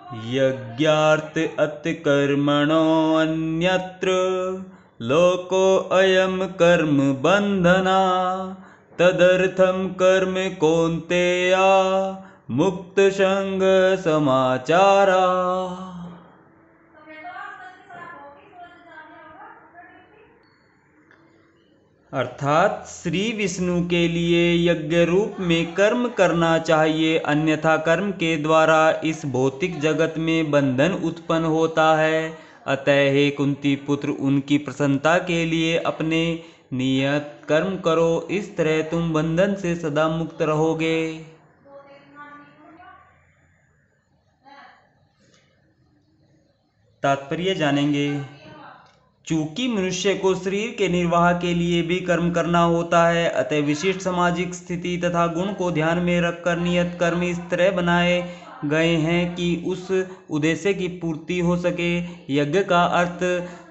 यज्ञार्थ अतिकर्मणो अन्यत्र लोको अयम कर्म बंधना तदर्थम कर्म कौन्तेया मुक्त संग समाचारा। अर्थात श्री विष्णु के लिए यज्ञ रूप में कर्म करना चाहिए, अन्यथा कर्म के द्वारा इस भौतिक जगत में बंधन उत्पन्न होता है। अतः हे कुंती पुत्र, उनकी प्रसन्नता के लिए अपने नियत कर्म करो, इस तरह तुम बंधन से सदा मुक्त रहोगे। तात्पर्य जानेंगे। चूंकि मनुष्य को शरीर के निर्वाह के लिए भी कर्म करना होता है, अतः विशिष्ट सामाजिक स्थिति तथा गुण को ध्यान में रखकर नियत कर्म इस तरह बनाए गए हैं कि उस उद्देश्य की पूर्ति हो सके। यज्ञ का अर्थ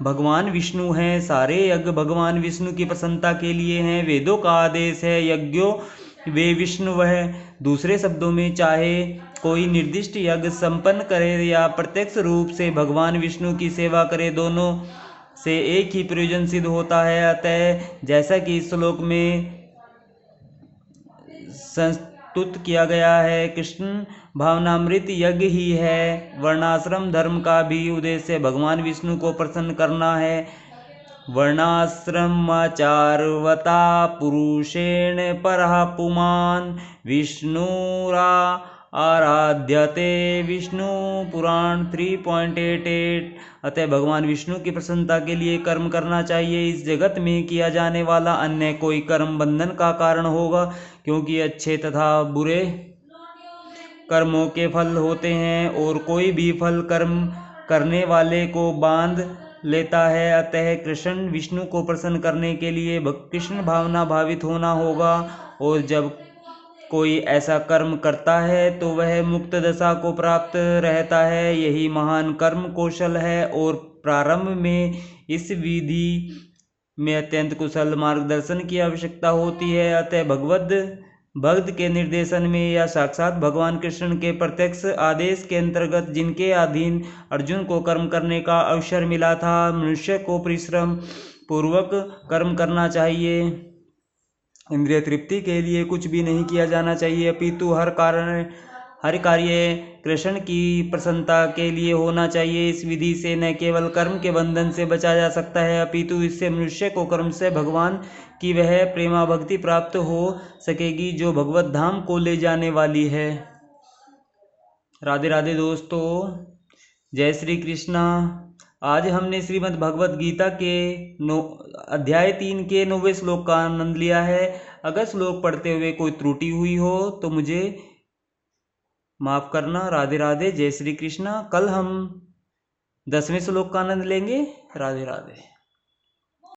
भगवान विष्णु हैं। सारे यज्ञ भगवान विष्णु की प्रसन्नता के लिए हैं। वेदों का आदेश है यज्ञो वे विष्णु वह। दूसरे शब्दों में, चाहे कोई निर्दिष्ट यज्ञ संपन्न करे या प्रत्यक्ष रूप से भगवान विष्णु की सेवा करे, दोनों से एक ही प्रयोजन सिद्ध होता है। अतः जैसा कि इस श्लोक में संस्तुत किया गया है, कृष्ण भावनामृत यज्ञ ही है। वर्णाश्रम धर्म का भी उद्देश्य भगवान विष्णु को प्रसन्न करना है। वर्णाश्रमाचारवता पुरुषेण परः पुमान् विष्णुरा आराध्यते। विष्णु पुराण 3.88। अतः भगवान विष्णु की प्रसन्नता के लिए कर्म करना चाहिए। इस जगत में किया जाने वाला अन्य कोई कर्म बंधन का कारण होगा, क्योंकि अच्छे तथा बुरे कर्मों के फल होते हैं और कोई भी फल कर्म करने वाले को बांध लेता है। अतः कृष्ण विष्णु को प्रसन्न करने के लिए कृष्ण भावना भावित होना होगा, और जब कोई ऐसा कर्म करता है तो वह मुक्त दशा को प्राप्त रहता है। यही महान कर्म कौशल है, और प्रारंभ में इस विधि में अत्यंत कुशल मार्गदर्शन की आवश्यकता होती है। अतः भक्त के निर्देशन में या साक्षात भगवान कृष्ण के प्रत्यक्ष आदेश के अंतर्गत जिनके अधीन अर्जुन को कर्म करने का अवसर मिला था, मनुष्य को परिश्रम पूर्वक कर्म करना चाहिए। इंद्रिय तृप्ति के लिए कुछ भी नहीं किया जाना चाहिए, अपितु हर कार्य कृष्ण की प्रसन्नता के लिए होना चाहिए। इस विधि से न केवल कर्म के बंधन से बचा जा सकता है, अपितु इससे मनुष्य को कर्म से भगवान की वह प्रेमा भक्ति प्राप्त हो सकेगी जो भगवत धाम को ले जाने वाली है। राधे राधे दोस्तों, जय श्री कृष्णा। आज हमने श्रीमद् भगवत गीता के अध्याय 3 के 9वें श्लोक का आनंद लिया है। अगर श्लोक पढ़ते हुए कोई त्रुटि हुई हो तो मुझे माफ करना। राधे राधे, जय श्री कृष्णा। कल हम 10वें श्लोक का आनंद लेंगे। राधे राधे।